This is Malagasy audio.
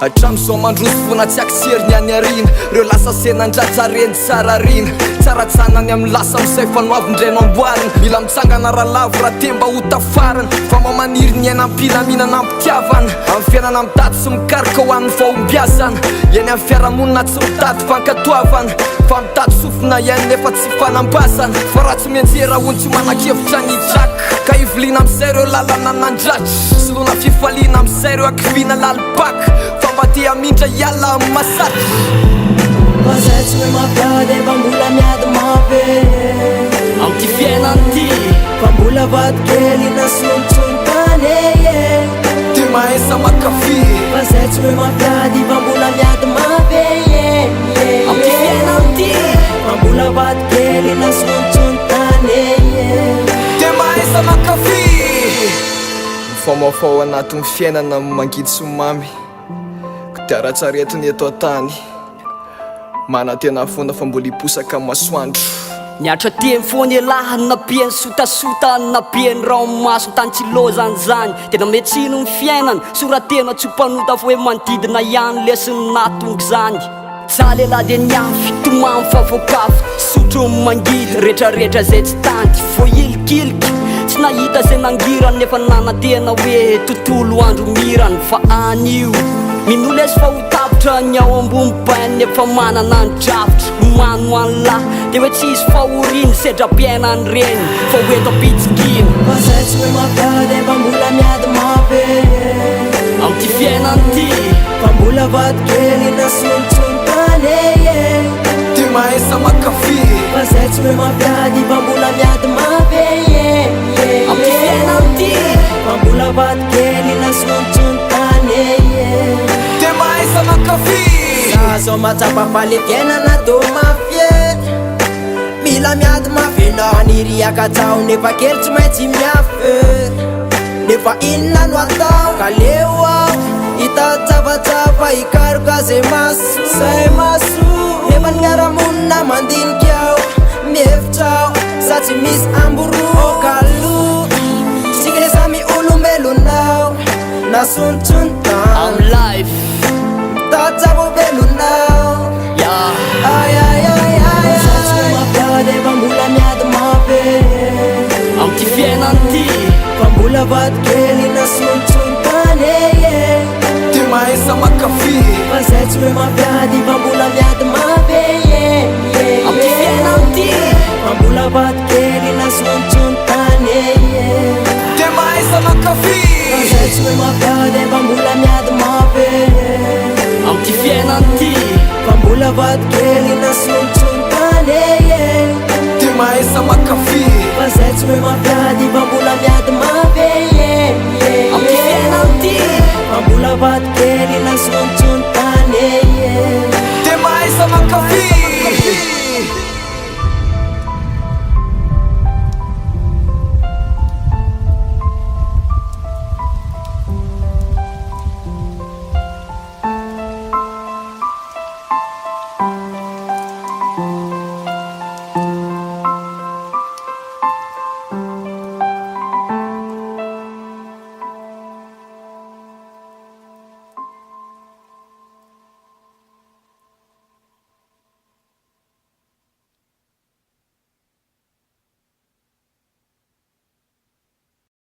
Hatramin'izao mandroso vonatsiaka sery ny any arina. Reo lasa senandrajareny tsara rina. Tsaratsanany amin'ny lasa amin'izay fanoavindray no amboarina. Mila mitsangana raha lavo raha temba ho tafarana. Fa mamaniry ny aina ampilaminana ampitiavana. Amin'ny fiainana mitady sy mikaroka ho an'ny fahombiazana. Eny amin'ny fiarahamonina tsy mitady fankatoavana. Fa mitady sofina ihany nefa tsy fanambazana. Fa raha tsy mianjera ony tsy manan-kevitra ny draka. Ka iviliana amin'izay reo lalana nandratra. Soloana fifaliana amin'izay reo akivina lalipaka. Fa mba te hamindra hiala amin'ny masatra. Fa zay tsy hoe mampiady fa mbola miady mafy Amty fiainany ty fa mbola vadikely nasontsonotany Ty mahesa makafy Fa zay tsy hoe mampiady fa mbola miady mafy Amty fiainany ty fa mbola vadikely nasontsonotany Ty mahesa makafy Mifamafao anatin'ny fiainana mangidy sy mamy Kodiaran-tsaretiny eto an-tany Mana tena fonda fa mbola hiposaka amin'ny masoandro Niatra teny foana ialahany napiany sotasota napiany ranomaso tany tsy lozany zany Tena metsino ny fiainany soratena tsy mpanota fa hoe manodidina ihany lesiny natongo zany Tsaly ela de niafy tomamy fa voakafy Sotro mangidy rehetrarehetra zay tsy tanty Voilikiliky tsy nahita zay nangirany nefa nanantena hoe tontolo andro mirany Fa anio minolesy fa ho tapitra ny ao ambony bainy nefa manana ny drafitra Mano any lahy de hoe tsisy fahoriny sedra-piainany reny fa hoeto apitsikiny Fa zay tsy hoe mampiady fa mbola miady mafy Amty fiainany ty fa mbola vadikely nasontsonotany Ty mahesa makafy Fa zay tsy hoe mampiady fa mbola miady mafy Amty fiainany ty fa mbola vadikely nasontsonotany Ty mahesa makafy Zaho matsapapaly fiainana tô mafy Mila miady mafy Maniriaka tsao nefa kely tsy maintsy miafy Nefa inona no atao ka leo aho Hitatsavatsafa hikaroka zay maso Nefa niara-monina mandinika aho Mihevitra aho sa tsy misy amboro kalo Sikile samy olombelonao Nasontsonotany I'm life Tatsabo belonao Yeah Sa tsy mampiady fa mbola miady mafy Amty fiainany ty fa mbola vadikely nasontsonotany Ty mahesa makafy Fa zay tsy hoe mampiady fa mbola miady mafy Amty fiainany ty fa mbola vadikely nasontsonotany Ty mahesa makafy Fa zay tsy hoe mampiady fa mbola miady mafy Amty fiainany ty fa mbola vadikely nasontsonotany Ty mahesa makafy Fa zay tsy hoe mampiady